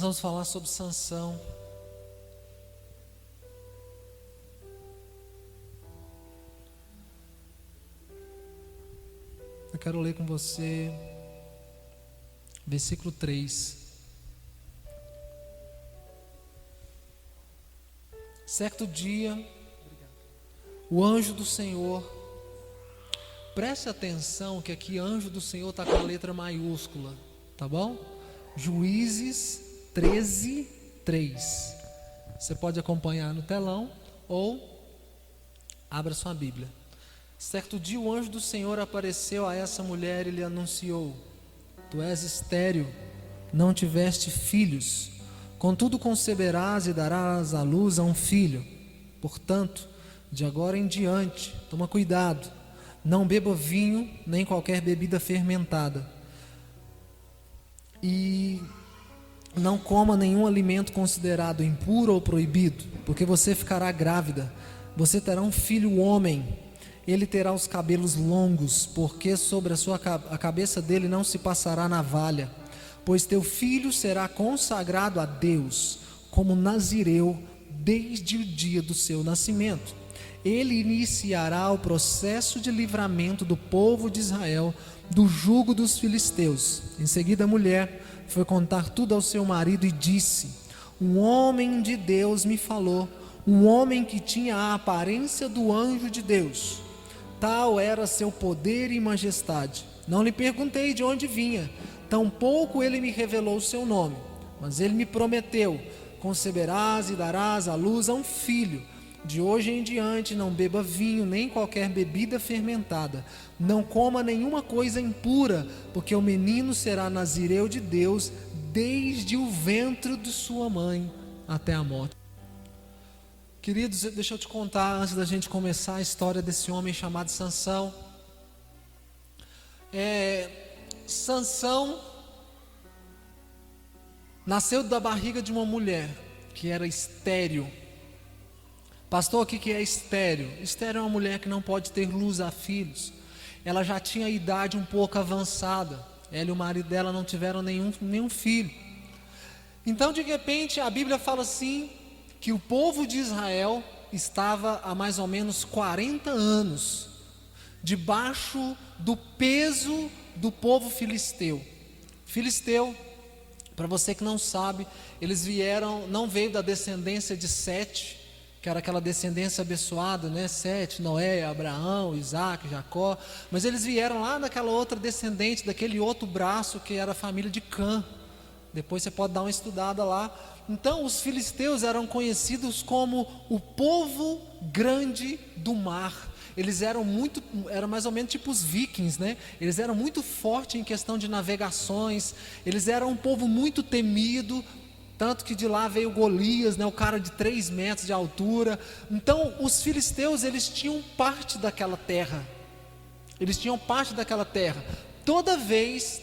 vamos falar sobre Sansão. Eu quero ler com você versículo 3. Certo dia, o anjo do Senhor, preste atenção que aqui anjo do Senhor está com a letra maiúscula, tá bom? Juízes 13, 3. Você pode acompanhar no telão ou abra sua Bíblia. Certo dia o anjo do Senhor apareceu a essa mulher e lhe anunciou: tu és estéril, não tiveste filhos, contudo conceberás e darás à luz a um filho. Portanto, de agora em diante, toma cuidado, não beba vinho nem qualquer bebida fermentada, e não coma nenhum alimento considerado impuro ou proibido, porque você ficará grávida, você terá um filho homem. Ele terá os cabelos longos, porque sobre a cabeça dele não se passará navalha, pois teu filho será consagrado a Deus como nazireu desde o dia do seu nascimento. Ele iniciará o processo de livramento do povo de Israel do jugo dos filisteus. Em seguida a mulher foi contar tudo ao seu marido e disse: um homem de Deus me falou, um homem que tinha a aparência do anjo de Deus. Tal era seu poder e majestade. Não lhe perguntei de onde vinha, tampouco ele me revelou o seu nome. Mas ele me prometeu: conceberás e darás à luz a um filho. De hoje em diante não beba vinho, nem qualquer bebida fermentada. Não coma nenhuma coisa impura, porque o menino será nazireu de Deus desde o ventre de sua mãe até a morte. Queridos, deixa eu te contar, antes da gente começar, a história desse homem chamado Sansão. Sansão nasceu da barriga de uma mulher que era estéril. Pastor, o que é estéril? Estéril é uma mulher que não pode ter luz a filhos. Ela já tinha a idade um pouco avançada. Ela e o marido dela não tiveram nenhum filho. Então, de repente, a Bíblia fala assim, que o povo de Israel estava há mais ou menos 40 anos debaixo do peso do povo filisteu. Filisteu, para você que não sabe, eles não veio da descendência de Sete, que era aquela descendência abençoada, né? Sete, Noé, Abraão, Isaac, Jacó, mas eles vieram lá daquela outra descendente, daquele outro braço que era a família de Cã. Depois você pode dar uma estudada lá. Então os filisteus eram conhecidos como o povo grande do mar. Eles eram mais ou menos tipo os vikings, né? Eles eram muito fortes em questão de navegações. Eles eram um povo muito temido, tanto que de lá veio Golias, né? O cara de 3 metros de altura. Então os filisteus, eles tinham parte daquela terra. Eles tinham parte daquela terra. Toda vez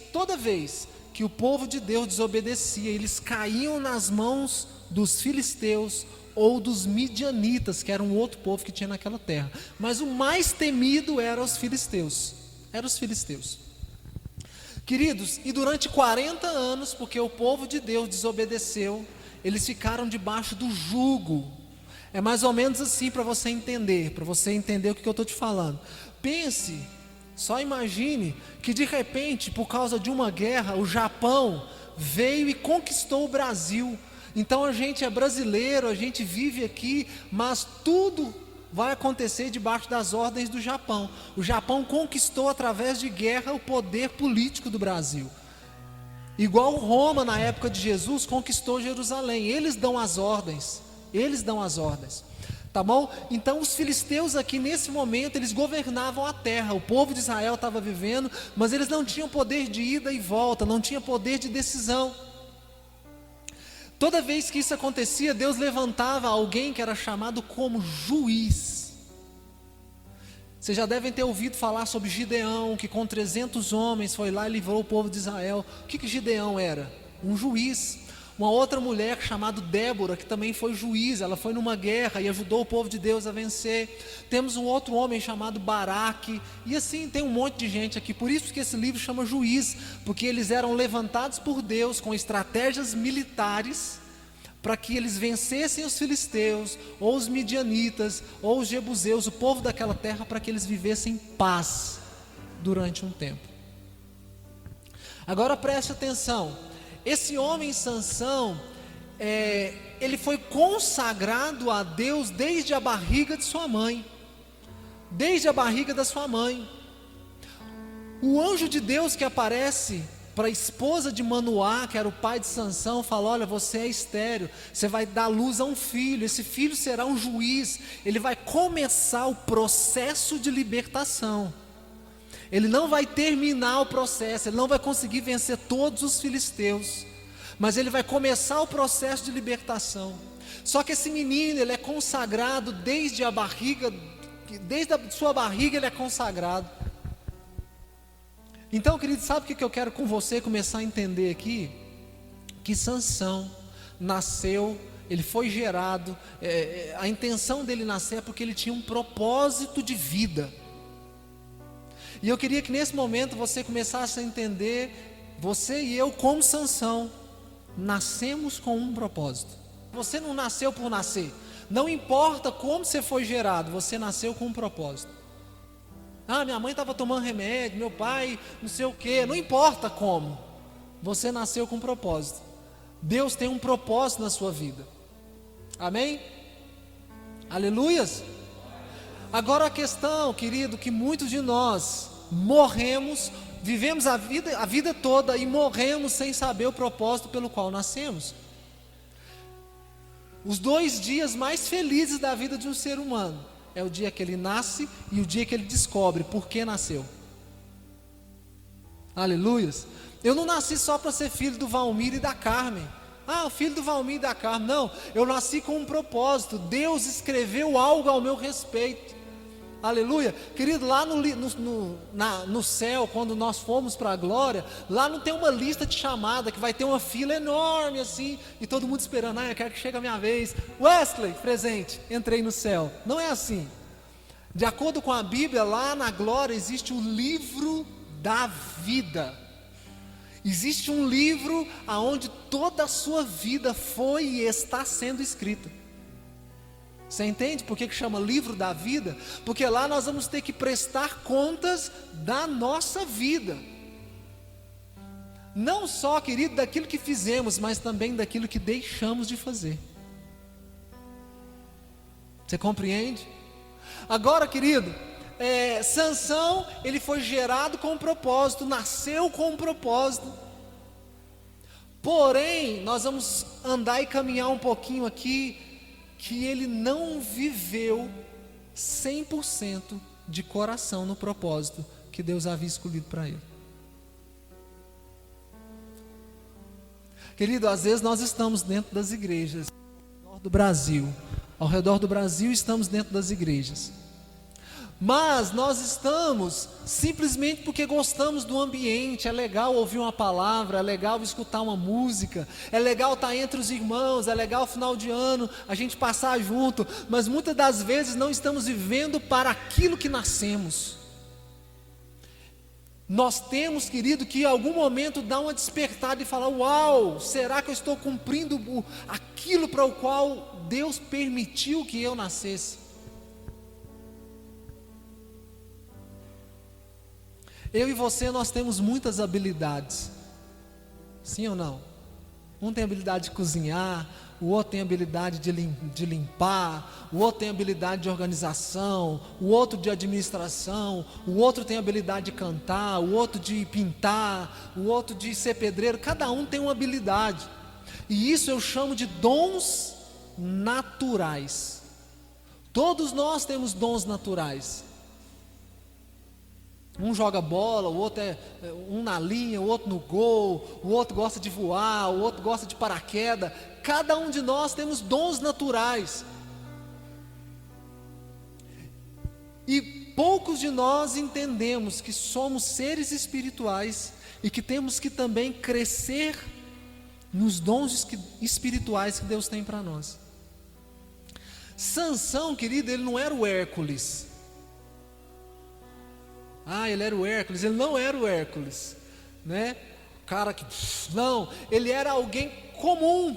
que o povo de Deus desobedecia, eles caíam nas mãos dos filisteus ou dos midianitas, que era um outro povo que tinha naquela terra. Mas o mais temido eram os filisteus. Queridos, e durante 40 anos, porque o povo de Deus desobedeceu, eles ficaram debaixo do jugo. É mais ou menos assim para você entender o que eu estou te falando. Pense, só imagine que de repente, por causa de uma guerra, o Japão veio e conquistou o Brasil. Então a gente é brasileiro, a gente vive aqui, mas tudo vai acontecer debaixo das ordens do Japão. O Japão conquistou através de guerra o poder político do Brasil. Igual Roma na época de Jesus conquistou Jerusalém. Eles dão as ordens. Tá bom? Então os filisteus aqui nesse momento, eles governavam a terra. O povo de Israel estava vivendo, mas eles não tinham poder de ida e volta, não tinham poder de decisão. Toda vez que isso acontecia, Deus levantava alguém que era chamado como juiz. Vocês já devem ter ouvido falar sobre Gideão, que com 300 homens foi lá e livrou o povo de Israel. O que Gideão era? Um juiz. uma outra mulher chamada Débora, que também foi juíza, ela foi numa guerra e ajudou o povo de Deus a vencer. Temos um outro homem chamado Baraque, e assim tem um monte de gente aqui. Por isso que esse livro chama Juiz, porque eles eram levantados por Deus com estratégias militares para que eles vencessem os filisteus, ou os midianitas, ou os jebuseus, o povo daquela terra, para que eles vivessem em paz durante um tempo. Agora preste atenção, esse homem Sansão, ele foi consagrado a Deus desde a barriga de sua mãe, desde a barriga da sua mãe. O anjo de Deus que aparece para a esposa de Manoá, que era o pai de Sansão, fala: olha, você é estéril, você vai dar luz a um filho, esse filho será um juiz, ele vai começar o processo de libertação, ele não vai terminar o processo, ele não vai conseguir vencer todos os filisteus, mas ele vai começar o processo de libertação. Só que esse menino, ele é consagrado desde a barriga, desde a sua barriga ele é consagrado. Então, querido, sabe o que eu quero com você começar a entender aqui? Que Sansão nasceu, ele foi gerado, a intenção dele nascer é porque ele tinha um propósito de vida. E eu queria que nesse momento você começasse a entender, você e eu como Sansão, nascemos com um propósito. Você não nasceu por nascer, não importa como você foi gerado, você nasceu com um propósito. Ah, minha mãe estava tomando remédio, meu pai não sei o que, não importa como, você nasceu com um propósito. Deus tem um propósito na sua vida, amém? Aleluias. Agora a questão, querido, que muitos de nós morremos, vivemos a vida toda e morremos sem saber o propósito pelo qual nascemos. Os 2 dias mais felizes da vida de um ser humano é o dia que ele nasce e o dia que ele descobre por que nasceu. Aleluias. Eu não nasci só para ser filho do Valmir e da Carmen. Ah, o filho do Valmir e da Carmen. Não, eu nasci com um propósito. Deus escreveu algo ao meu respeito. Aleluia. Querido, lá no céu, quando nós formos para a glória, lá não tem uma lista de chamada, que vai ter uma fila enorme assim, e todo mundo esperando: ah, eu quero que chegue a minha vez. Wesley, presente, entrei no céu. Não é assim. De acordo com a Bíblia, lá na glória existe o livro da vida. Existe um livro aonde toda a sua vida foi e está sendo escrita. Você entende por que chama livro da vida? Porque lá nós vamos ter que prestar contas da nossa vida. Não só, querido, daquilo que fizemos, mas também daquilo que deixamos de fazer. Você compreende? Agora, querido, Sansão, ele foi gerado com um propósito, nasceu com um propósito. Porém, nós vamos andar e caminhar um pouquinho aqui, que ele não viveu 100% de coração no propósito que Deus havia escolhido para ele. Querido, às vezes nós estamos dentro das igrejas, ao redor do Brasil estamos dentro das igrejas, mas nós estamos simplesmente porque gostamos do ambiente. É legal ouvir uma palavra, é legal escutar uma música, é legal estar entre os irmãos, é legal final de ano a gente passar junto, mas muitas das vezes não estamos vivendo para aquilo que nascemos. Nós temos, querido, que em algum momento dar uma despertada e falar: uau, será que eu estou cumprindo aquilo para o qual Deus permitiu que eu nascesse? Eu e você, nós temos muitas habilidades, sim ou não? Um tem habilidade de cozinhar, o outro tem habilidade de limpar, o outro tem habilidade de organização, o outro de administração, o outro tem habilidade de cantar, o outro de pintar, o outro de ser pedreiro. Cada um tem uma habilidade, e isso eu chamo de dons naturais. Todos nós temos dons naturais. Um joga bola, o outro um na linha, o outro no gol, o outro gosta de voar, o outro gosta de paraquedas. Cada um de nós temos dons naturais. E poucos de nós entendemos que somos seres espirituais e que temos que também crescer nos dons espirituais que Deus tem para nós. Sansão, querido, ele não era o Hércules. Ele era o Hércules. Ele não era o Hércules, né? Cara que... Não, ele era alguém comum.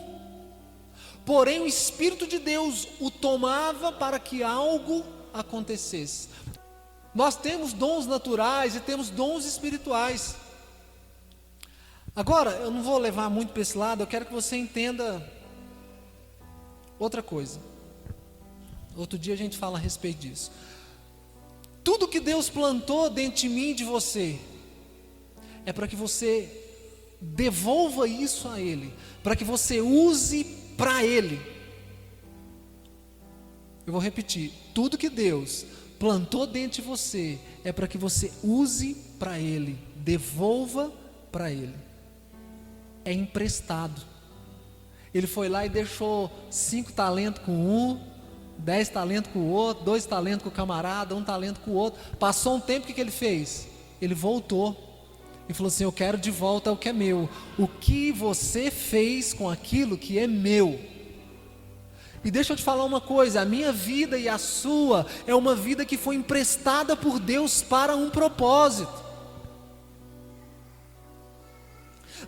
Porém, o Espírito de Deus o tomava para que algo acontecesse. Nós temos dons naturais e temos dons espirituais. Agora, eu não vou levar muito para esse lado, eu quero que você entenda outra coisa. Outro dia a gente fala a respeito disso. Tudo que Deus plantou dentro de mim e de você, é para que você devolva isso a Ele, para que você use para Ele. Eu vou repetir, tudo que Deus plantou dentro de você, é para que você use para Ele, devolva para Ele. É emprestado. Ele foi lá e deixou 5 talentos com um, 10 talentos com o outro, 2 talentos com o camarada, 1 talento com o outro. Passou um tempo, o que ele fez? Ele voltou e falou assim: eu quero de volta o que é meu. O que você fez com aquilo que é meu? E deixa eu te falar uma coisa, a minha vida e a sua é uma vida que foi emprestada por Deus para um propósito.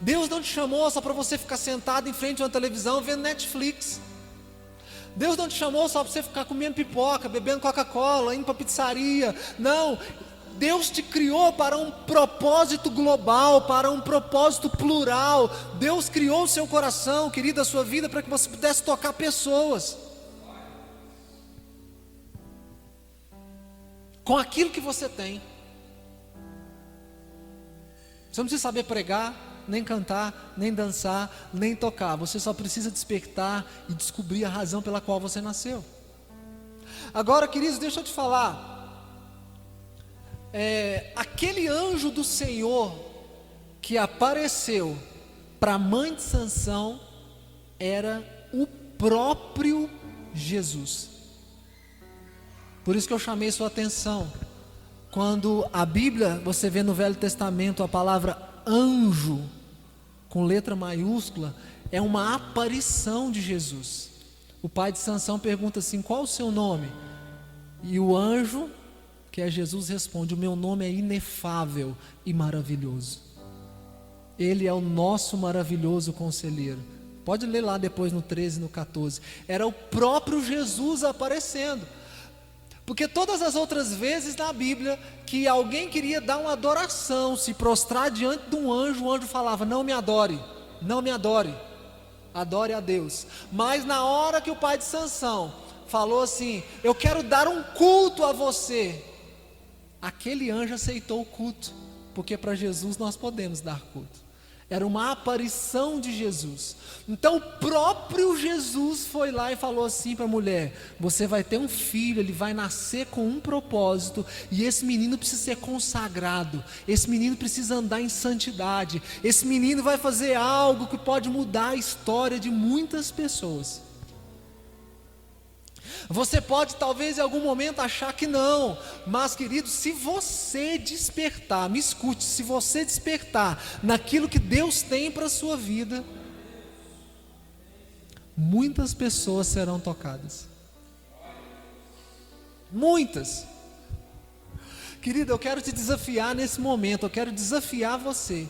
Deus não te chamou só para você ficar sentado em frente a uma televisão vendo Netflix. Deus não te chamou só para você ficar comendo pipoca, bebendo Coca-Cola, indo para pizzaria. Não, Deus te criou para um propósito global, para um propósito plural. Deus criou o seu coração, querido, a sua vida, para que você pudesse tocar pessoas com aquilo que você tem. Você não precisa saber pregar, nem cantar, nem dançar, nem tocar. Você só precisa despertar e descobrir a razão pela qual você nasceu. Agora, queridos, deixa eu te falar. Aquele anjo do Senhor que apareceu para a mãe de Sansão era o próprio Jesus. Por isso que eu chamei sua atenção. Quando a Bíblia, você vê no Velho Testamento a palavra anjo, com letra maiúscula, é uma aparição de Jesus. O pai de Sansão pergunta assim: qual o seu nome? E o anjo, que é Jesus, responde: o meu nome é inefável e maravilhoso. Ele é o nosso maravilhoso conselheiro. Pode ler lá depois no 13 e no 14. Era o próprio Jesus aparecendo. Porque todas as outras vezes na Bíblia que alguém queria dar uma adoração, se prostrar diante de um anjo, o anjo falava: não me adore, não me adore, adore a Deus. Mas na hora que o pai de Sansão falou assim: eu quero dar um culto a você, aquele anjo aceitou o culto, porque para Jesus nós podemos dar culto. Era uma aparição de Jesus. Então o próprio Jesus foi lá e falou assim para a mulher: você vai ter um filho, ele vai nascer com um propósito, e esse menino precisa ser consagrado, esse menino precisa andar em santidade, esse menino vai fazer algo que pode mudar a história de muitas pessoas. Você pode talvez em algum momento achar que não, mas querido, se você despertar, me escute, se você despertar naquilo que Deus tem para a sua vida, muitas pessoas serão tocadas. Muitas. Querido, eu quero te desafiar nesse momento, eu quero desafiar você.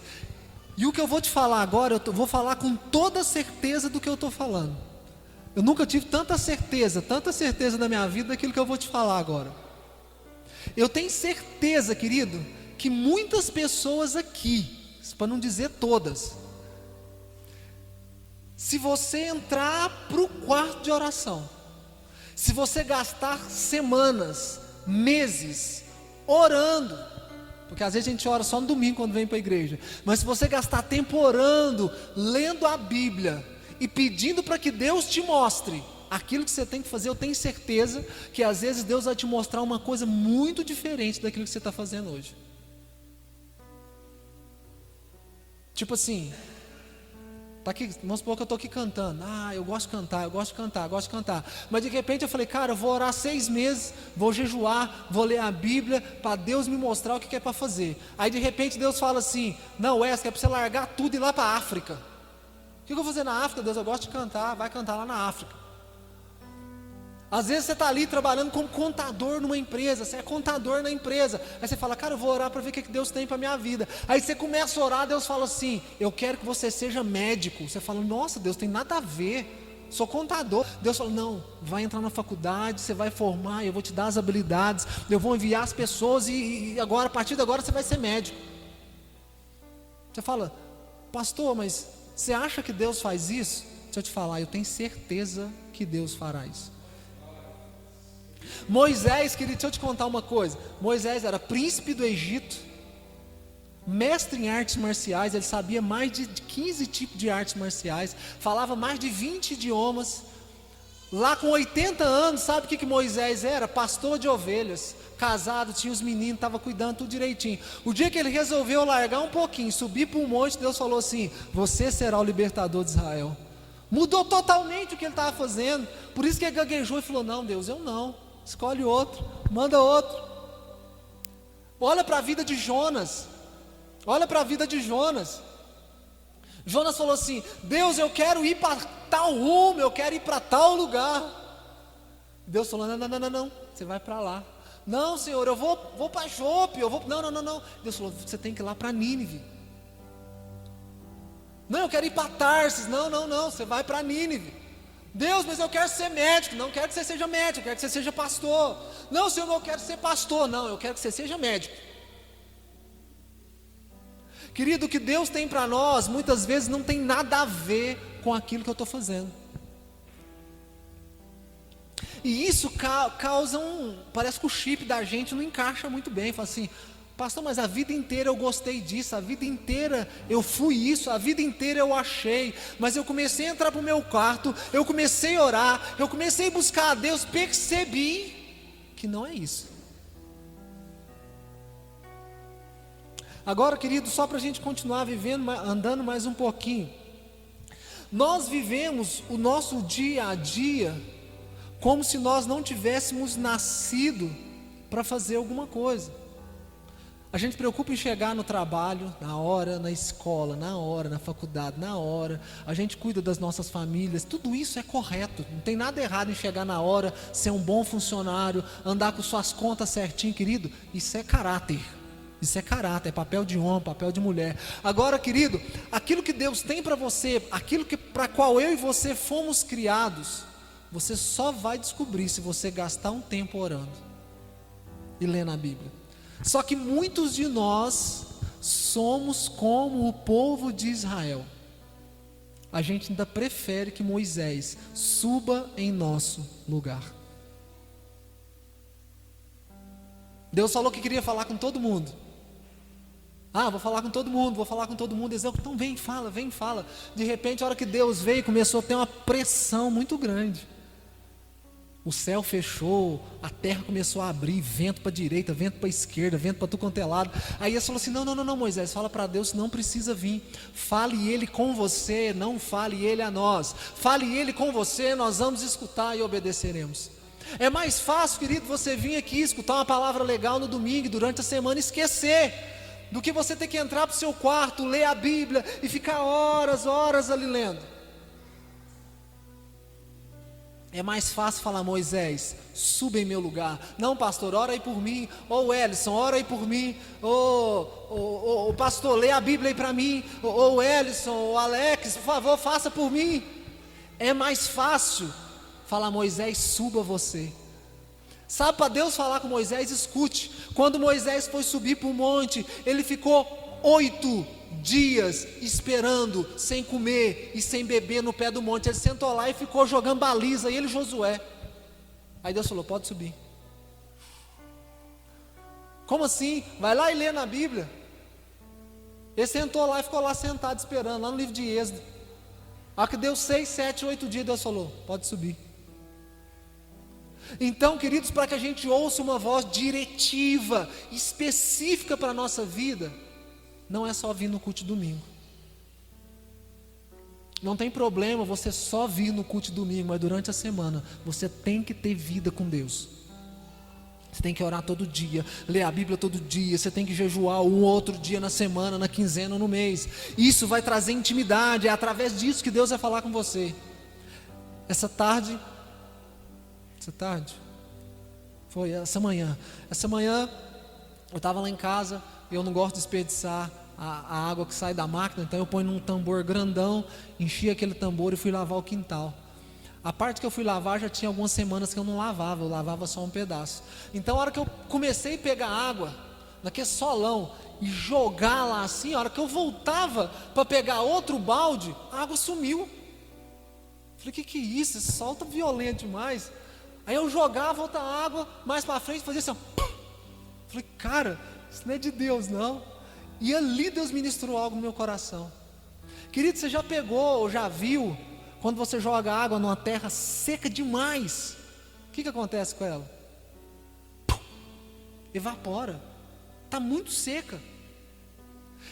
E o que eu vou te falar agora, eu vou falar com toda certeza do que eu estou falando. Eu nunca tive tanta certeza na minha vida daquilo que eu vou te falar agora. Eu tenho certeza, querido, que muitas pessoas aqui, para não dizer todas, se você entrar para o quarto de oração, se você gastar semanas, meses, orando, porque às vezes a gente ora só no domingo quando vem para a igreja, mas se você gastar tempo orando, lendo a Bíblia, e pedindo para que Deus te mostre aquilo que você tem que fazer, eu tenho certeza que às vezes Deus vai te mostrar uma coisa muito diferente daquilo que você está fazendo hoje. Tipo assim, tá aqui, vamos supor que eu estou aqui cantando. Eu gosto de cantar. Mas de repente eu falei: cara, eu vou orar 6 meses, vou jejuar, vou ler a Bíblia, para Deus me mostrar o que é para fazer. Aí de repente Deus fala assim: não, Wesley, é para você largar tudo e ir lá para a África. O que eu vou fazer na África? Deus, eu gosto de cantar. Vai cantar lá na África. Às vezes você está ali trabalhando como contador numa empresa, você é contador na empresa, aí você fala, cara, eu vou orar para ver o que Deus tem para a minha vida. Aí você começa a orar, Deus fala assim, eu quero que você seja médico. Você fala, nossa, Deus, tem nada a ver, sou contador. Deus fala, não, vai entrar na faculdade, você vai formar, eu vou te dar as habilidades, eu vou enviar as pessoas e agora, a partir de agora você vai ser médico. Você fala, pastor, mas você acha que Deus faz isso? Deixa eu te falar, eu tenho certeza que Deus fará isso. Moisés, querido, deixa eu te contar uma coisa. Moisés era príncipe do Egito, mestre em artes marciais, ele sabia mais de 15 tipos de artes marciais, falava mais de 20 idiomas. Lá com 80 anos, sabe o que Moisés era? Pastor de ovelhas, casado, tinha os meninos, estava cuidando tudo direitinho. O dia que ele resolveu largar um pouquinho, subir para um monte, Deus falou assim, você será o libertador de Israel. Mudou totalmente o que ele estava fazendo. Por isso que ele gaguejou e falou, não Deus, eu não. Escolhe outro, manda outro. Olha para a vida de Jonas. Olha para a vida de Jonas. Jonas falou assim, Deus, eu quero ir para tal rumo, eu quero ir para tal lugar. Deus falou, não, você vai para lá. Não Senhor, eu vou para Jope, não. Deus falou, você tem que ir lá para Nínive. Não, eu quero ir para Tarsis. Não, você vai para Nínive. Deus, mas eu quero ser médico. Não quero que você seja médico, eu quero que você seja pastor. Não Senhor, eu quero ser pastor. Não, eu quero que você seja médico. Querido, o que Deus tem para nós, muitas vezes não tem nada a ver com aquilo que eu estou fazendo. E isso causa parece que o chip da gente não encaixa muito bem. Fala assim, pastor, mas a vida inteira eu gostei disso, a vida inteira eu fui isso, a vida inteira eu achei, mas eu comecei a entrar para o meu quarto, eu comecei a orar, eu comecei a buscar a Deus, percebi que não é isso. Agora, querido, só para a gente continuar vivendo, andando mais um pouquinho, nós vivemos o nosso dia a dia como se nós não tivéssemos nascido para fazer alguma coisa. A gente preocupa em chegar no trabalho, na hora, na escola, na hora, na faculdade, na hora. A gente cuida das nossas famílias, tudo isso é correto. Não tem nada errado em chegar na hora, ser um bom funcionário, andar com suas contas certinho, querido. Isso é caráter. Isso é caráter, é papel de homem, papel de mulher. Agora, querido, aquilo que Deus tem para você, aquilo para qual eu e você fomos criados, você só vai descobrir se você gastar um tempo orando e lendo a Bíblia. Só que muitos de nós somos como o povo de Israel. A gente ainda prefere que Moisés suba em nosso lugar. Deus falou que queria falar com todo mundo. Vou falar com todo mundo. Eles, então vem, fala. De repente, a hora que Deus veio, começou a ter uma pressão muito grande. O céu fechou, a terra começou a abrir, vento para a direita, vento para a esquerda, vento para tudo quanto é lado. Aí ele falou assim, não, Moisés, fala para Deus, não precisa vir. Fale ele com você, não fale ele a nós. Fale ele com você, nós vamos escutar e obedeceremos. É mais fácil, querido, você vir aqui escutar uma palavra legal no domingo, durante a semana esquecer, do que você ter que entrar para o seu quarto, ler a Bíblia e ficar horas ali lendo. É mais fácil falar, Moisés, suba em meu lugar. Não, pastor, ora aí por mim. Ô Ellison, ora aí por mim. Ô pastor, lê a Bíblia aí para mim. Ô Ellison, ô Alex, por favor, faça por mim. É mais fácil falar, Moisés, suba você. Sabe, para Deus falar com Moisés, escute. Quando Moisés foi subir para o monte, ele ficou 8 dias esperando, sem comer e sem beber no pé do monte. Ele sentou lá e ficou jogando baliza, ele e Josué. Aí Deus falou, pode subir. Como assim? Vai lá e lê na Bíblia. Ele sentou lá e ficou lá sentado esperando, lá no livro de Êxodo. A que deu 6, 7, 8 dias, Deus falou, pode subir. Então, queridos, para que a gente ouça uma voz diretiva, específica para a nossa vida, não é só vir no culto de domingo. Não tem problema você só vir no culto de domingo, mas durante a semana você tem que ter vida com Deus. Você tem que orar todo dia, ler a Bíblia todo dia, você tem que jejuar um outro dia na semana, na quinzena ou no mês. Isso vai trazer intimidade, é através disso que Deus vai falar com você. Essa tarde, foi essa manhã eu estava lá em casa, eu não gosto de desperdiçar a água que sai da máquina, então eu ponho num tambor grandão, enchi aquele tambor e fui lavar o quintal. A parte que eu fui lavar já tinha algumas semanas que eu não lavava, eu lavava só um pedaço. Então a hora que eu comecei a pegar água, naquele solão, e jogar lá assim, a hora que eu voltava para pegar outro balde, a água sumiu. Falei, que é isso? Esse sol está violento demais. Aí eu jogava outra água, mais para frente, fazia assim, ó. Falei, cara, isso não é de Deus não. E ali Deus ministrou algo no meu coração. Querido, você já pegou ou já viu quando você joga água numa terra seca demais, o que acontece com ela? Evapora, está muito seca.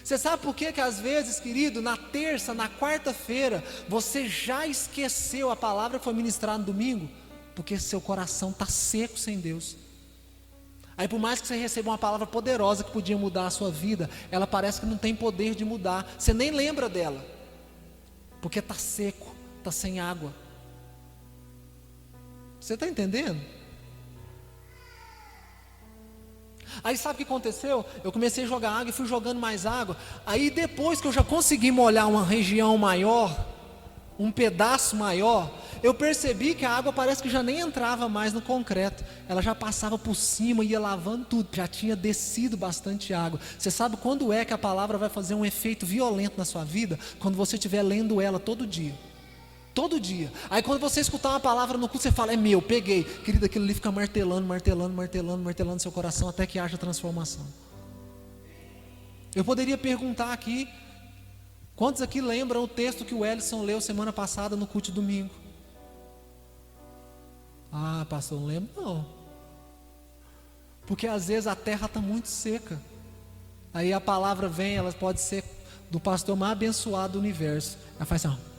Você sabe por que às vezes, querido, na terça, na quarta-feira, você já esqueceu a palavra que foi ministrada no domingo? Porque seu coração está seco sem Deus. Aí por mais que você receba uma palavra poderosa que podia mudar a sua vida, ela parece que não tem poder de mudar, você nem lembra dela, porque está seco, está sem água. Você está entendendo? Aí sabe o que aconteceu? Eu comecei a jogar água e fui jogando mais água. Aí depois que eu já consegui molhar uma região maior, um pedaço maior, eu percebi que a água parece que já nem entrava mais no concreto, ela já passava por cima, ia lavando tudo, já tinha descido bastante água. Você sabe quando é que a palavra vai fazer um efeito violento na sua vida? Quando você estiver lendo ela todo dia. Todo dia. Aí quando você escutar uma palavra no culto, você fala, é meu, peguei. Querido, aquilo ali fica martelando no seu coração até que haja transformação. Eu poderia perguntar aqui, quantos aqui lembram o texto que o Ellison leu semana passada no culto de domingo? Ah, pastor, não lembro não. Porque às vezes a terra está muito seca. Aí a palavra vem, ela pode ser do pastor mais abençoado do universo. Ela faz assim, ó.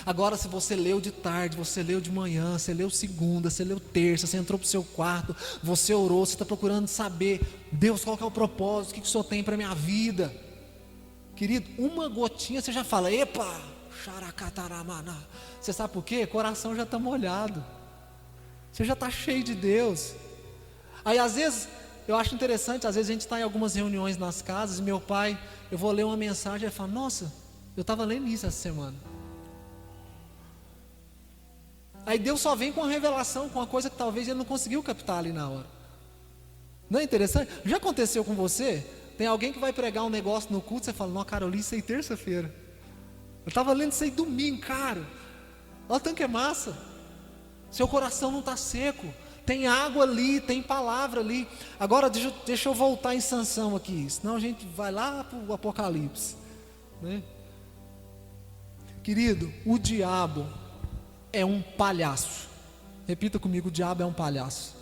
Agora se você leu de tarde, você leu de manhã, você leu segunda, você leu terça, você entrou para o seu quarto, você orou, você está procurando saber, Deus, qual que é o propósito, o que o Senhor tem para a minha vida? Querido, uma gotinha você já fala, epa, xaracataramana. Você sabe por quê? O coração já está molhado, você já está cheio de Deus. Aí às vezes, eu acho interessante, às vezes a gente está em algumas reuniões nas casas, e meu pai, eu vou ler uma mensagem e ele fala, nossa, eu estava lendo isso essa semana. Aí Deus só vem com a revelação, com uma coisa que talvez ele não conseguiu captar ali na hora. Não é interessante? Já aconteceu com você? Tem alguém que vai pregar um negócio no culto, você fala, não, cara, eu li isso aí terça-feira. Eu estava lendo isso aí domingo, cara. Olha o tanto que é massa. Seu coração não está seco. Tem água ali, tem palavra ali. Agora deixa eu voltar em Sansão aqui, senão a gente vai lá para o Apocalipse, né? Querido, o diabo é um palhaço. Repita comigo, o diabo é um palhaço.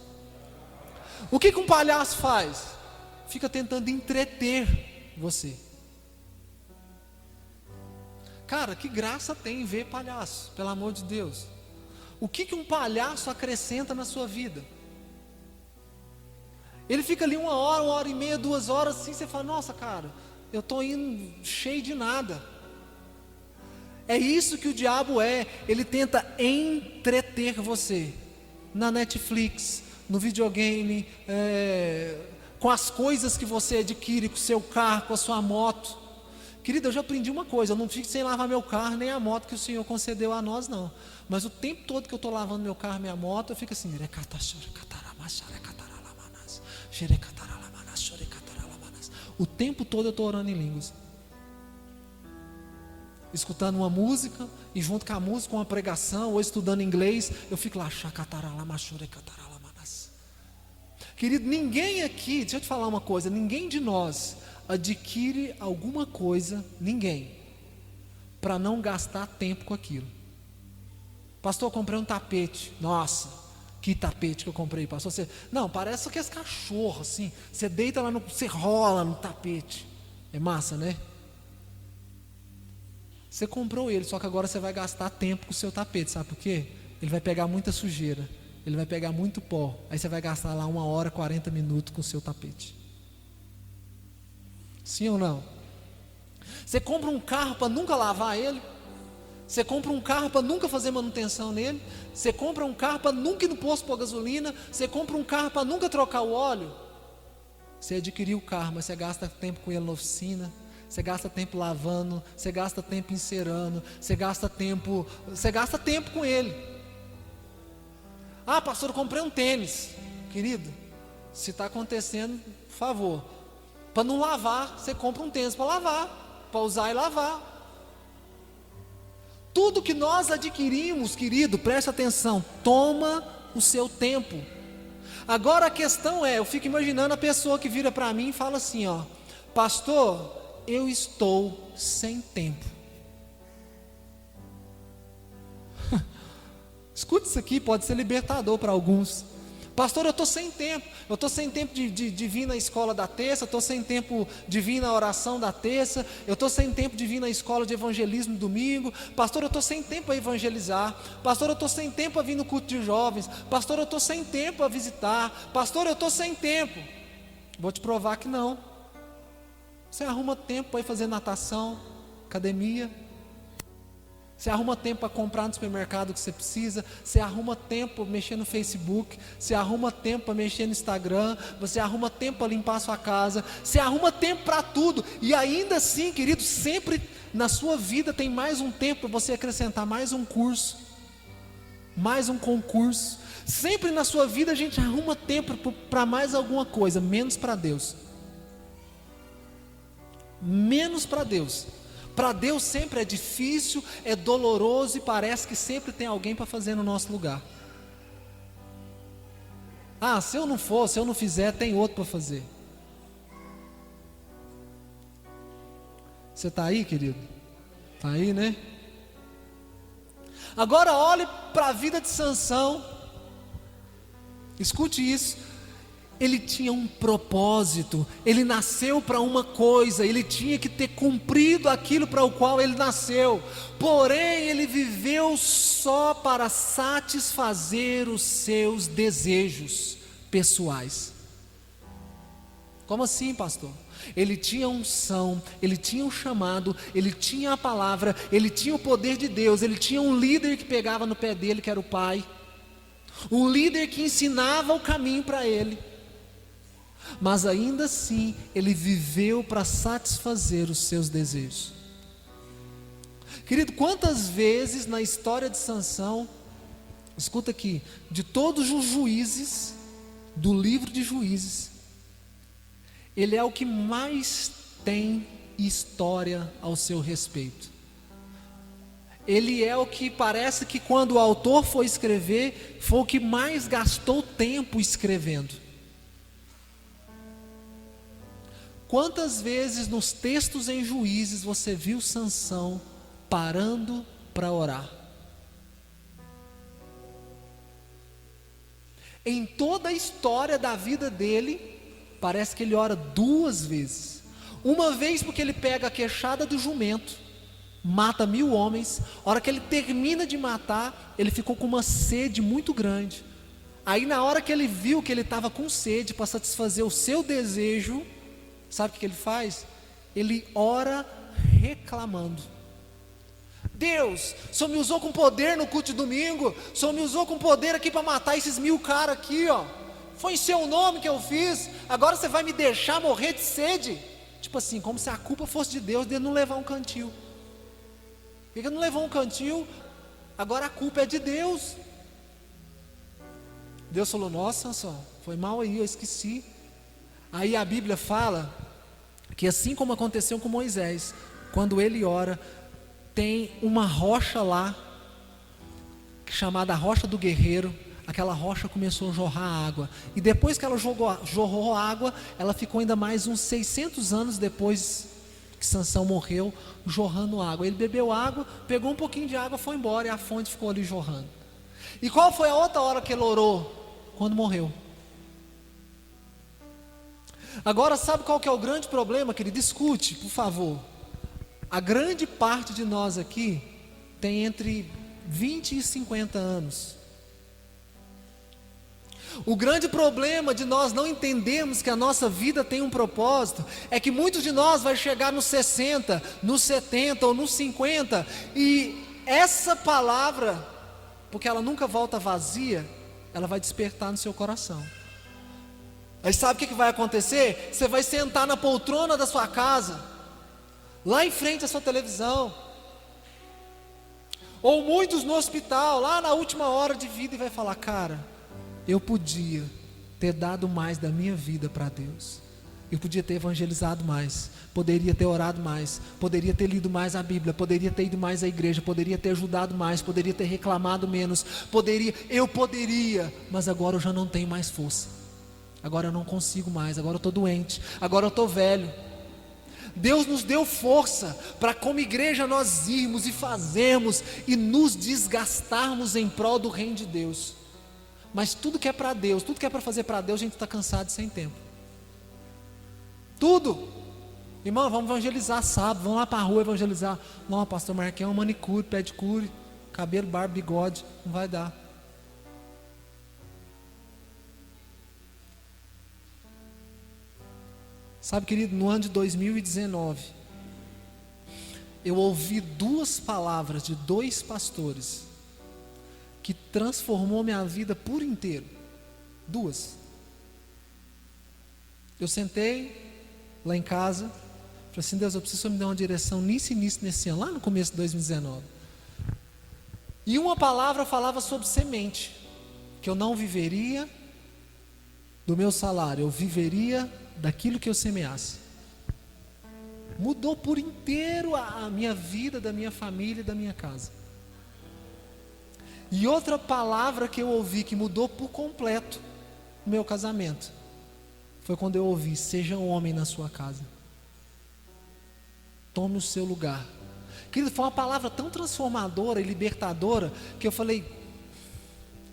O que um palhaço faz? Fica tentando entreter você. Cara, que graça tem em ver palhaço, pelo amor de Deus. O que um palhaço acrescenta na sua vida? Ele fica ali 1 hora e meia, 2 horas assim, você fala, nossa cara, eu estou indo cheio de nada. É isso que o diabo é, ele tenta entreter você, na Netflix, no videogame, com as coisas que você adquire, com o seu carro, com a sua moto. Querido, eu já aprendi uma coisa, eu não fico sem lavar meu carro, nem a moto que o Senhor concedeu a nós não. Mas o tempo todo que eu estou lavando meu carro, minha moto, eu fico assim, o tempo todo eu estou orando em línguas, escutando uma música, e junto com a música, uma pregação, ou estudando inglês, eu fico lá, querido, ninguém aqui, deixa eu te falar uma coisa, ninguém de nós adquire alguma coisa, ninguém, para não gastar tempo com aquilo. Pastor, eu comprei um tapete, nossa, que tapete que eu comprei, pastor, não, parece que é esse cachorro, assim, você deita lá, você rola no tapete, é massa, né? Você comprou ele, só que agora você vai gastar tempo com o seu tapete, sabe por quê? ele vai pegar muita sujeira, ele vai pegar muito pó, aí você vai gastar lá 1 hora, 40 minutos com o seu tapete. Sim ou não? Você compra um carro para nunca lavar ele? Você compra um carro para nunca fazer manutenção nele? Você compra um carro para nunca ir no posto pôr gasolina? Você compra um carro para nunca trocar o óleo? Você adquiriu o carro, mas você gasta tempo com ele na oficina, você gasta tempo lavando, você gasta tempo encerando, você gasta tempo com ele. Ah, pastor, eu comprei um tênis. Querido, se está acontecendo, por favor, para não lavar, você compra um tênis para lavar, para usar e lavar. Tudo que nós adquirimos, querido, preste atenção, toma o seu tempo. Agora a questão é, eu fico imaginando a pessoa que vira para mim e fala assim, ó: pastor, eu estou sem tempo. Escute isso aqui, pode ser libertador para alguns. Pastor, eu estou sem tempo. Eu estou sem tempo de vir na escola da terça. Eu estou sem tempo de vir na oração da terça. Eu estou sem tempo de vir na escola de evangelismo domingo. Pastor, eu estou sem tempo a evangelizar. Pastor, eu estou sem tempo a vir no culto de jovens. Pastor, eu estou sem tempo a visitar. Pastor, eu estou sem tempo. Vou te provar que não. Você arruma tempo para ir fazer natação, academia. Você arruma tempo para comprar no supermercado que você precisa. Você arruma tempo para mexer no Facebook. Você arruma tempo para mexer no Instagram. Você arruma tempo para limpar a sua casa. Você arruma tempo para tudo. E ainda assim, querido, sempre na sua vida tem mais um tempo para você acrescentar mais um curso, mais um concurso. Sempre na sua vida a gente arruma tempo para mais alguma coisa, menos para Deus. Menos para Deus. Para Deus sempre é difícil, é doloroso e parece que sempre tem alguém para fazer no nosso lugar. Ah, se eu não for, se eu não fizer, tem outro para fazer. Você está aí, querido? Está aí, né? Agora olhe para a vida de Sansão. Escute isso. Ele tinha um propósito, ele nasceu para uma coisa, ele tinha que ter cumprido aquilo para o qual ele nasceu, porém ele viveu só para satisfazer os seus desejos pessoais. Como assim, pastor? Ele tinha unção, ele tinha um chamado, ele tinha a palavra, ele tinha o poder de Deus, ele tinha um líder que pegava no pé dele, que era o pai, um líder que ensinava o caminho para ele. Mas ainda assim, ele viveu para satisfazer os seus desejos. Querido, quantas vezes na história de Sansão, escuta aqui, de todos os juízes, do livro de Juízes, ele é o que mais tem história ao seu respeito. Ele é o que parece que quando o autor foi escrever, foi o que mais gastou tempo escrevendo. Quantas vezes nos textos em Juízes você viu Sansão parando para orar? Em toda a história da vida dele, parece que ele ora 2 vezes. Uma vez porque ele pega a queixada do jumento, mata 1000 homens. A hora que ele termina de matar, ele ficou com uma sede muito grande. Aí na hora que ele viu que ele estava com sede para satisfazer o seu desejo, sabe o que ele faz? Ele ora reclamando. Deus, o Senhor me usou com poder no culto de domingo, o Senhor me usou com poder aqui para matar esses 1000 caras aqui, ó. Foi em seu nome que eu fiz, agora você vai me deixar morrer de sede? Tipo assim, como se a culpa fosse de Deus de ele não levar um cantil. Ele não levou um cantil, agora a culpa é de Deus. Deus falou: nossa, Sansão, foi mal aí, eu esqueci. Aí a Bíblia fala que assim como aconteceu com Moisés, quando ele ora, tem uma rocha lá, chamada rocha do guerreiro. Aquela rocha começou a jorrar água, e depois que ela jorrou água, ela ficou ainda mais uns 600 anos depois que Sansão morreu, jorrando água. Ele bebeu água, pegou um pouquinho de água, foi embora, e a fonte ficou ali jorrando. E qual foi a outra hora que ele orou? Quando morreu. Agora, sabe qual que é o grande problema, querido? Escute, por favor. A grande parte de nós aqui tem entre 20 e 50 anos. O grande problema de nós não entendermos que a nossa vida tem um propósito é que muitos de nós vai chegar nos 60, nos 70 ou nos 50 e essa palavra, porque ela nunca volta vazia, ela vai despertar no seu coração. Aí sabe o que vai acontecer? Você vai sentar na poltrona da sua casa, lá em frente à sua televisão, ou muitos no hospital, lá na última hora de vida, e vai falar: cara, eu podia ter dado mais da minha vida para Deus. Eu podia ter evangelizado mais, poderia ter orado mais, poderia ter lido mais a Bíblia, poderia ter ido mais à igreja, poderia ter ajudado mais, poderia ter reclamado menos, eu poderia, mas agora eu já não tenho mais força. Agora eu não consigo mais, agora eu estou doente, agora eu estou velho. Deus nos deu força para como igreja nós irmos e fazermos e nos desgastarmos em prol do reino de Deus. Mas tudo que é para Deus, tudo que é para fazer para Deus, a gente está cansado e sem tempo. Tudo. Irmão, vamos evangelizar sábado, vamos lá para a rua evangelizar. Não, pastor Marquinhos é uma manicure, pedicure, cabelo, barba, bigode, não vai dar. Sabe, querido, no ano de 2019, eu ouvi 2 palavras de 2 pastores que transformou minha vida por inteiro. 2. Eu sentei lá em casa, falei assim: Deus, eu preciso me dar uma direção nisso e nisso nesse ano, lá no começo de 2019. E uma palavra falava sobre semente, que eu não viveria do meu salário, eu viveria daquilo que eu semeasse. Mudou por inteiro a minha vida, da minha família e da minha casa. E outra palavra que eu ouvi que mudou por completo o meu casamento foi quando eu ouvi: seja um homem na sua casa, tome o seu lugar. Querido, foi uma palavra tão transformadora e libertadora que eu falei: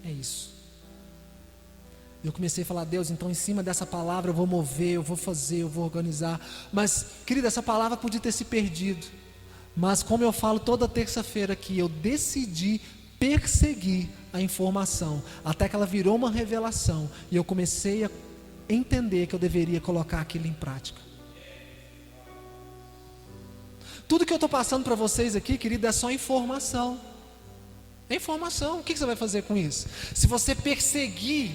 é isso. Eu comecei a falar: Deus, então em cima dessa palavra eu vou mover, eu vou fazer, eu vou organizar. Mas, querido, essa palavra podia ter se perdido, mas como eu falo toda terça-feira aqui, eu decidi perseguir a informação, até que ela virou uma revelação, e eu comecei a entender que eu deveria colocar aquilo em prática. Tudo que eu estou passando para vocês aqui, querido, é só informação. É informação. O que você vai fazer com isso? Se você perseguir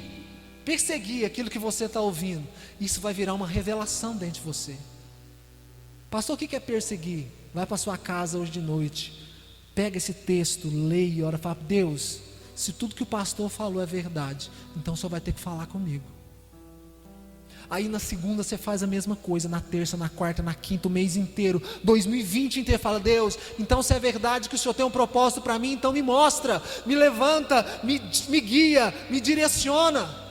aquilo que você está ouvindo, isso vai virar uma revelação dentro de você. Pastor, o que é perseguir? Vai para sua casa hoje de noite, pega esse texto, leia e ora, fala: Deus, se tudo que o pastor falou é verdade, então só vai ter que falar comigo. Aí na segunda você faz a mesma coisa, na terça, na quarta, na quinta, o mês inteiro, 2020 inteiro, fala: Deus, então se é verdade que o Senhor tem um propósito para mim, então me mostra, me levanta, me guia, me direciona.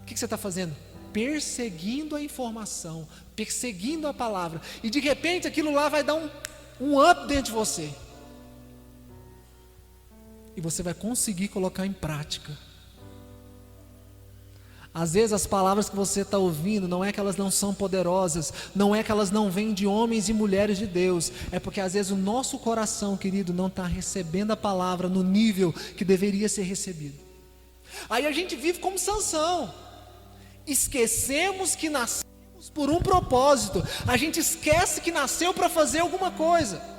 O que você está fazendo? Perseguindo a informação, perseguindo a palavra, e de repente aquilo lá vai dar um up dentro de você, e você vai conseguir colocar em prática. Às vezes as palavras que você está ouvindo, não é que elas não são poderosas, não é que elas não vêm de homens e mulheres de Deus, é porque às vezes o nosso coração, querido, não está recebendo a palavra no nível que deveria ser recebido. Aí a gente vive como Sansão, esquecemos que nascemos por um propósito, a gente esquece que nasceu para fazer alguma coisa.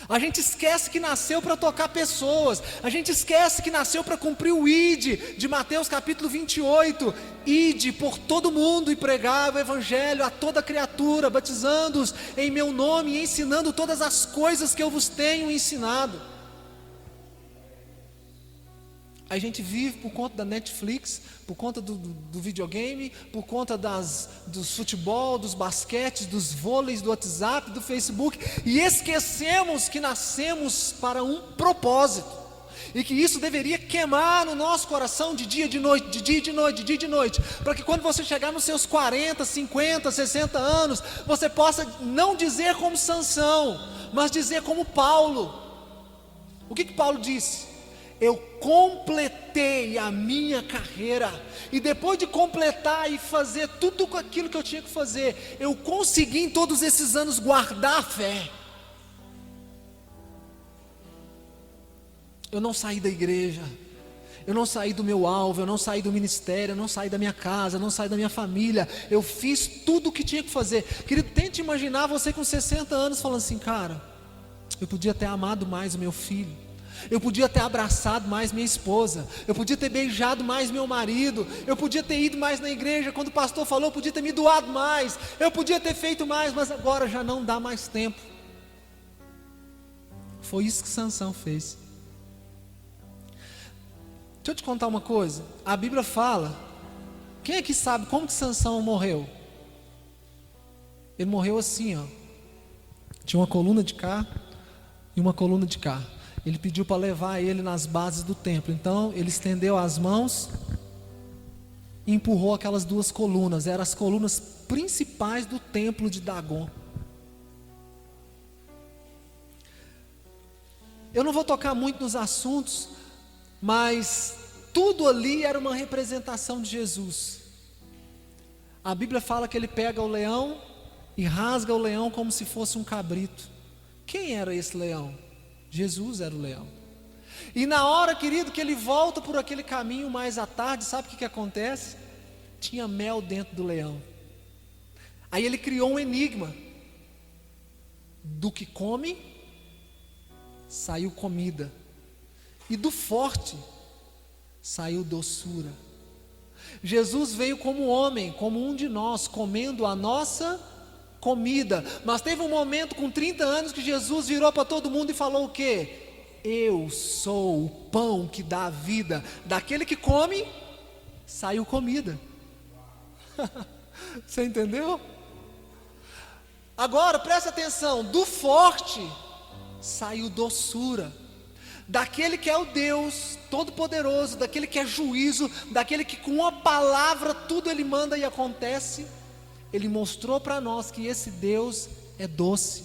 A gente esquece que nasceu para tocar pessoas. A gente esquece que nasceu para cumprir o ID de Mateus capítulo 28. Ide por todo mundo e pregai o evangelho a toda criatura, batizando-os em meu nome e ensinando todas as coisas que eu vos tenho ensinado. A gente vive por conta da Netflix, por conta do videogame, por conta dos futebol, dos basquetes, dos vôleis, do WhatsApp, do Facebook, e esquecemos que nascemos para um propósito, e que isso deveria queimar no nosso coração de dia e de noite, de dia e de noite, de dia e de noite, para que quando você chegar nos seus 40, 50, 60 anos, você possa não dizer como Sansão, mas dizer como Paulo. O que Paulo disse? Eu completei a minha carreira, e depois de completar e fazer tudo aquilo que eu tinha que fazer, eu consegui em todos esses anos guardar a fé. Eu não saí da igreja, eu não saí do meu alvo, eu não saí do ministério, eu não saí da minha casa, eu não saí da minha família. Eu fiz tudo o que tinha que fazer. Querido, tente imaginar você com 60 anos falando assim: cara, eu podia ter amado mais o meu filho, eu podia ter abraçado mais minha esposa, eu podia ter beijado mais meu marido, eu podia ter ido mais na igreja, quando o pastor falou, eu podia ter me doado mais, eu podia ter feito mais, mas agora já não dá mais tempo. Foi isso que Sansão fez. Deixa eu te contar uma coisa. A Bíblia fala, quem é que sabe como que Sansão morreu? Ele morreu assim, ó. Tinha uma coluna de cá e uma coluna de cá. Ele pediu para levar ele nas bases do templo. Então ele estendeu as mãos e empurrou aquelas duas colunas. Eram as colunas principais do templo de Dagon. Eu não vou tocar muito nos assuntos, mas tudo ali era uma representação de Jesus. A Bíblia fala que ele pega o leão e rasga o leão como se fosse um cabrito. Quem era esse leão? Jesus era o leão. E na hora, querido, que ele volta por aquele caminho mais à tarde, sabe o que acontece? Tinha mel dentro do leão. Aí ele criou um enigma. Do que come, saiu comida. E do forte, saiu doçura. Jesus veio como homem, como um de nós, comendo a nossa comida. Mas teve um momento com 30 anos que Jesus virou para todo mundo e falou o quê? Eu sou o pão que dá a vida. Daquele que come, saiu comida. Você entendeu? Agora presta atenção, do forte saiu doçura. Daquele que é o Deus Todo-Poderoso, daquele que é juízo, daquele que com uma palavra tudo ele manda e acontece, ele mostrou para nós que esse Deus é doce.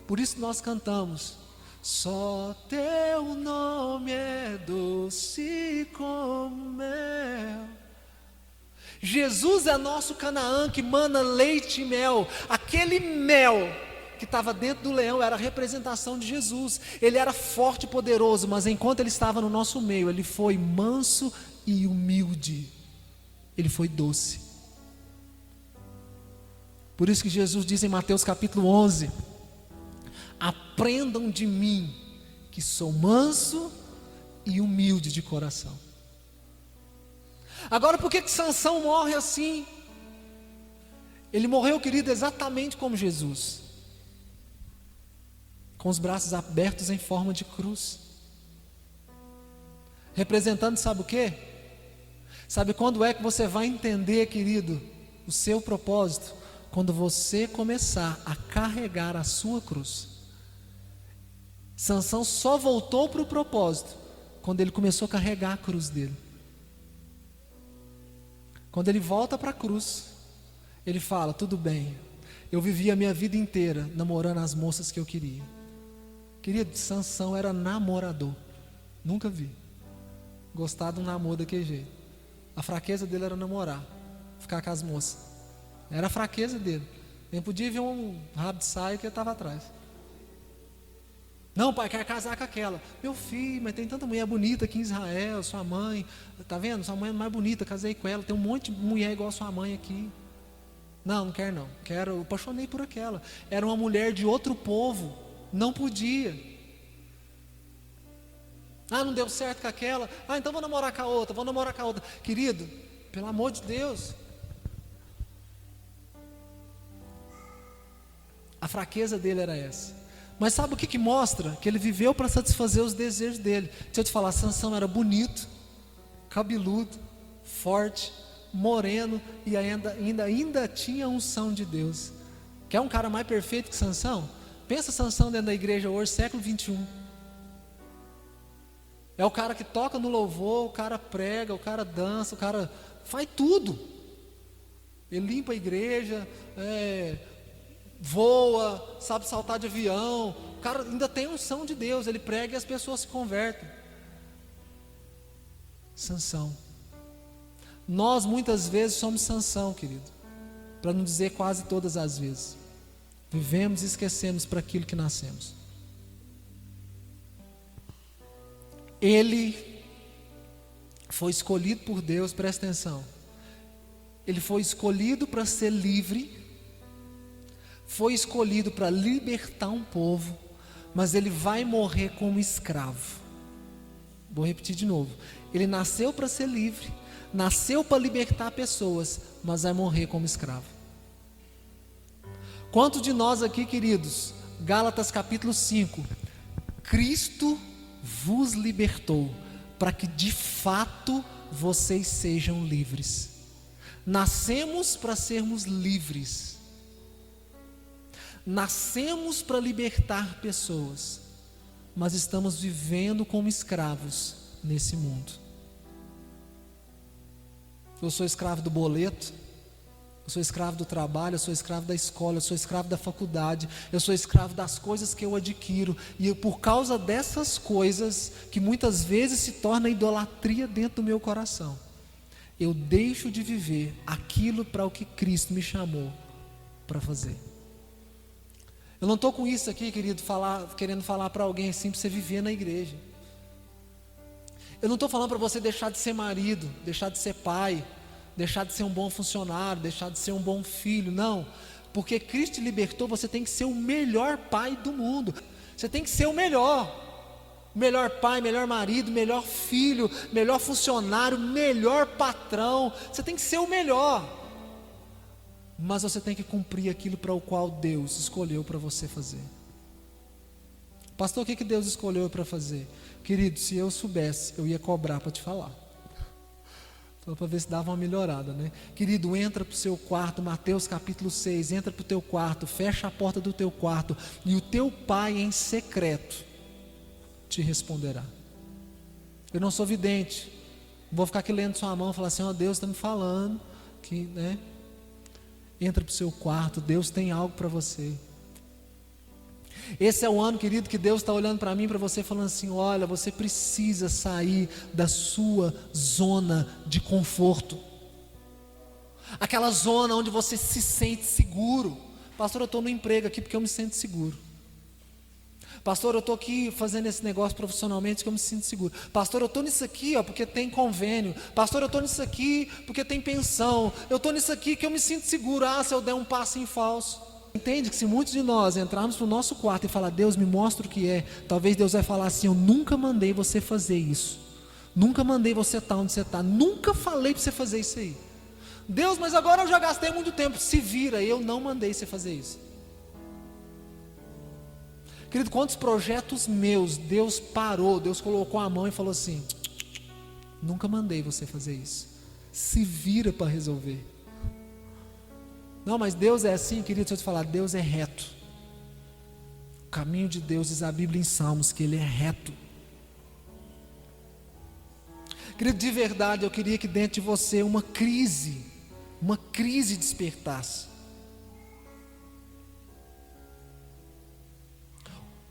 Por isso nós cantamos: só teu nome é doce como mel. Jesus é nosso Canaã que mana leite e mel. Aquele mel que estava dentro do leão era a representação de Jesus. Ele era forte e poderoso, mas enquanto ele estava no nosso meio, ele foi manso e humilde. Ele foi doce. Por isso que Jesus diz em Mateus capítulo 11: aprendam de mim, que sou manso e humilde de coração. Agora, por que Sansão morre assim? Ele morreu, querido, exatamente como Jesus, com os braços abertos em forma de cruz, representando, sabe o quê? Sabe quando é que você vai entender, querido, o seu propósito? Quando você começar a carregar a sua cruz. Sansão só voltou para o propósito quando ele começou a carregar a cruz dele. Quando ele volta para a cruz, ele fala: tudo bem, eu vivi a minha vida inteira namorando as moças que eu queria. Querido, Sansão era namorador. Nunca vi gostar de um namoro daquele jeito. A fraqueza dele era namorar, ficar com as moças. Era a fraqueza dele. Ele podia ver um rabo de saia que ele estava atrás. Não, pai, quer casar com aquela. Meu filho, mas tem tanta mulher bonita aqui em Israel. Sua mãe, tá vendo? Sua mãe é mais bonita, casei com ela. Tem um monte de mulher igual a sua mãe aqui. Não, não quero não. Quero, eu apaixonei por aquela. Era uma mulher de outro povo. Não podia. Ah, não deu certo com aquela. Ah, então vou namorar com a outra, vou namorar com a outra. Querido, pelo amor de Deus. A fraqueza dele era essa. Mas sabe o que mostra? Que ele viveu para satisfazer os desejos dele. Deixa eu te falar, Sansão era bonito, cabeludo, forte, moreno e ainda tinha unção de Deus. Quer um cara mais perfeito que Sansão? Pensa Sansão dentro da igreja hoje, século 21. É o cara que toca no louvor, o cara prega, o cara dança, o cara faz tudo. Ele limpa a igreja, voa, sabe saltar de avião. O cara ainda tem unção de Deus, ele prega e as pessoas se convertem. Sansão. Nós muitas vezes somos Sansão, querido, para não dizer quase todas as vezes. Vivemos e esquecemos para aquilo que nascemos. Ele foi escolhido por Deus, presta atenção. Ele foi escolhido para ser livre, foi escolhido para libertar um povo, mas ele vai morrer como escravo. Vou repetir de novo. Ele nasceu para ser livre, nasceu para libertar pessoas, mas vai morrer como escravo. Quantos de nós aqui, queridos, Gálatas capítulo 5, Cristo vos libertou, para que de fato vocês sejam livres. Nascemos para sermos livres, nascemos para libertar pessoas, mas estamos vivendo como escravos nesse mundo. Eu sou escravo do boleto, eu sou escravo do trabalho, eu sou escravo da escola, eu sou escravo da faculdade, eu sou escravo das coisas que eu adquiro, e por causa dessas coisas, que muitas vezes se torna idolatria dentro do meu coração, eu deixo de viver aquilo para o que Cristo me chamou para fazer. Eu não estou com isso aqui, querido, querendo falar para alguém assim, para você viver na igreja. Eu não estou falando para você deixar de ser marido, deixar de ser pai, deixar de ser um bom funcionário, deixar de ser um bom filho, não. Porque Cristo te libertou, você tem que ser o melhor pai do mundo. Você tem que ser o melhor pai, melhor marido, melhor filho, melhor funcionário, melhor patrão. Você tem que ser o melhor. Mas você tem que cumprir aquilo para o qual Deus escolheu para você fazer. Pastor, o que Deus escolheu para fazer? Querido, se eu soubesse, eu ia cobrar para te falar. Só para ver se dava uma melhorada, né? Querido, entra para o seu quarto, Mateus capítulo 6, entra para o teu quarto, fecha a porta do teu quarto, e o teu pai em secreto te responderá. Eu não sou vidente, não vou ficar aqui lendo sua mão e falar assim, ó, Deus está me falando, que, né? Entra para o seu quarto, Deus tem algo para você. Esse é o ano, querido, que Deus está olhando para mim, para você, falando assim, olha, você precisa sair da sua zona de conforto, aquela zona onde você se sente seguro. Pastor, eu estou no emprego aqui porque eu me sinto seguro. Pastor, eu estou aqui fazendo esse negócio profissionalmente porque eu me sinto seguro. Pastor, eu estou nisso aqui porque tem convênio. Pastor, eu estou nisso aqui porque tem pensão. Eu estou nisso aqui que eu me sinto seguro. Ah, se eu der um passo em falso. Entende que se muitos de nós entrarmos para o nosso quarto e falar, Deus me mostra o que é, talvez Deus vai falar assim, eu nunca mandei você fazer isso. Nunca mandei você estar onde você está. Nunca falei para você fazer isso aí. Deus, mas agora eu já gastei muito tempo. Se vira, eu não mandei você fazer isso. Querido, quantos projetos meus Deus parou, Deus colocou a mão e falou assim, nunca mandei você fazer isso, se vira para resolver. Não, mas Deus é assim, querido, deixa eu te falar, Deus é reto. O caminho de Deus, diz a Bíblia em Salmos, que Ele é reto. Querido, de verdade, eu queria que dentro de você uma crise despertasse.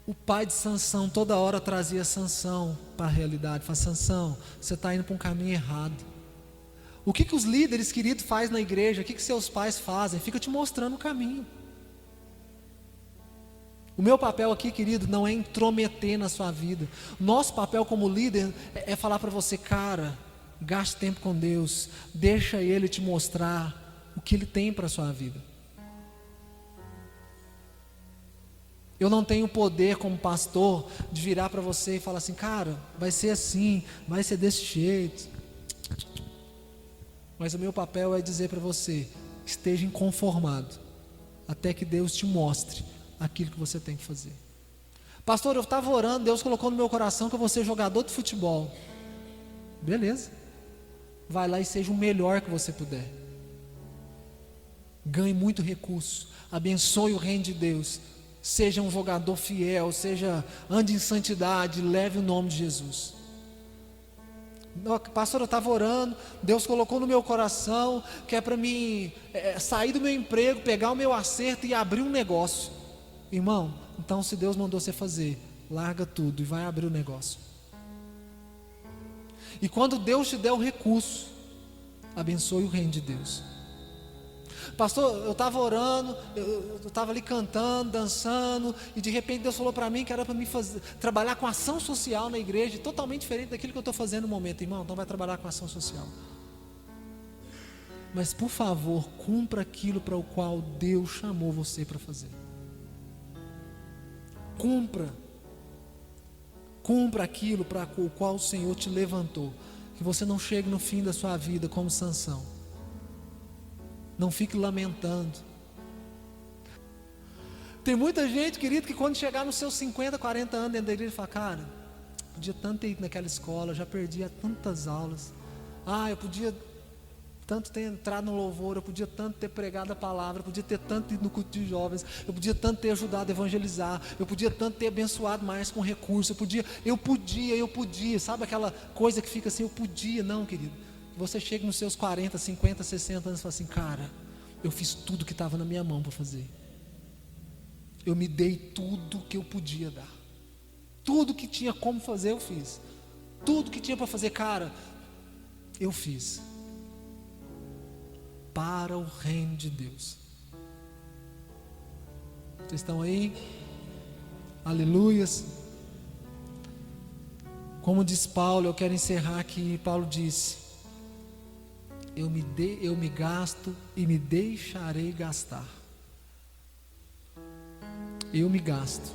O pai de Sansão toda hora trazia Sansão para a realidade. Fala, Sansão, você está indo para um caminho errado. O que os líderes, queridos, fazem na igreja? O que seus pais fazem? Fica te mostrando o caminho. O meu papel aqui, querido, não é intrometer na sua vida. Nosso papel como líder é falar para você, cara, gaste tempo com Deus, deixa Ele te mostrar o que Ele tem para a sua vida. Eu não tenho poder como pastor de virar para você e falar assim, cara, vai ser assim, vai ser desse jeito. Mas o meu papel é dizer para você, esteja inconformado, até que Deus te mostre aquilo que você tem que fazer. Pastor, eu estava orando, Deus colocou no meu coração que eu vou ser jogador de futebol. Beleza, vai lá e seja o melhor que você puder. Ganhe muito recurso, abençoe o reino de Deus. Seja um jogador fiel, ande em santidade, leve o nome de Jesus. Pastor, eu estava orando, Deus colocou no meu coração que é para mim sair do meu emprego, pegar o meu acerto e abrir um negócio. Irmão, então se Deus mandou você fazer, larga tudo e vai abrir o negócio. E quando Deus te der o recurso, abençoe o reino de Deus. Pastor, eu estava orando, eu estava ali cantando, dançando, e de repente Deus falou para mim que era para mim trabalhar com ação social na igreja, totalmente diferente daquilo que eu estou fazendo no momento. Irmão, então vai trabalhar com ação social. Mas por favor, cumpra aquilo para o qual Deus chamou você para fazer. Cumpra aquilo para o qual o Senhor te levantou. Que você não chegue no fim da sua vida como Sansão. Não fique lamentando. Tem muita gente, querido, que quando chegar nos seus 50, 40 anos dentro da igreja, fala: cara, podia tanto ter ido naquela escola, já perdi tantas aulas. Eu podia tanto ter entrado no louvor, eu podia tanto ter pregado a palavra, eu podia ter tanto ido no culto de jovens, eu podia tanto ter ajudado a evangelizar, eu podia tanto ter abençoado mais com recursos, eu podia, sabe aquela coisa que fica assim, eu podia. Não, querido, você chega nos seus 40, 50, 60 anos e fala assim: cara, eu fiz tudo que estava na minha mão para fazer, eu me dei tudo que eu podia dar, tudo que tinha como fazer eu fiz, tudo que tinha para fazer, cara, eu fiz para o reino de Deus. Vocês estão aí? Aleluias. Como diz Paulo, eu quero encerrar aqui. Paulo disse: eu me gasto e me deixarei gastar. Eu me gasto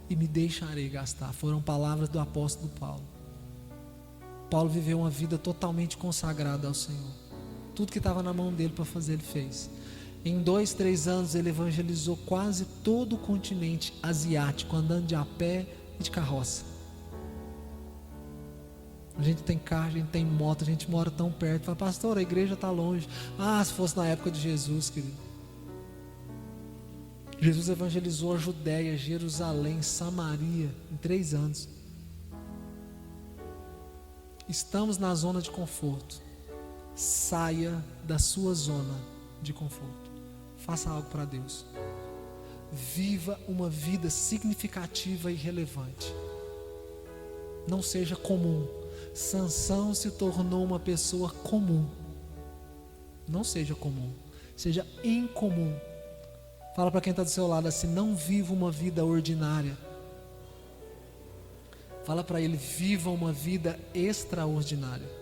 e me deixarei gastar. Foram palavras do apóstolo Paulo. Paulo viveu uma vida totalmente consagrada ao Senhor. Tudo que estava na mão dele para fazer, ele fez. Em 2, 3 anos ele evangelizou quase todo o continente asiático, andando de a pé e de carroça. A gente tem carro, a gente tem moto, a gente mora tão perto. Fala: pastor, a igreja está longe. Se fosse na época de Jesus, querido. Jesus evangelizou a Judéia, Jerusalém, Samaria em 3 anos. Estamos na zona de conforto. Saia da sua zona de conforto. Faça algo para Deus. Viva uma vida significativa e relevante. Não seja comum. Sansão se tornou uma pessoa comum. Não seja comum, seja incomum. Fala para quem está do seu lado assim: não viva uma vida ordinária. Fala para ele: viva uma vida extraordinária.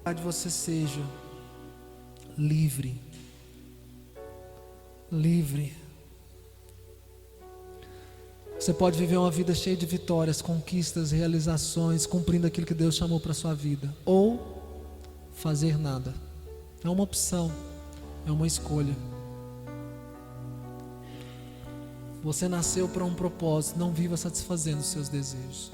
Que você seja livre. Livre. Você pode viver uma vida cheia de vitórias, conquistas, realizações, cumprindo aquilo que Deus chamou para a sua vida, ou fazer nada. É uma opção, é uma escolha. Você nasceu para um propósito, não viva satisfazendo os seus desejos.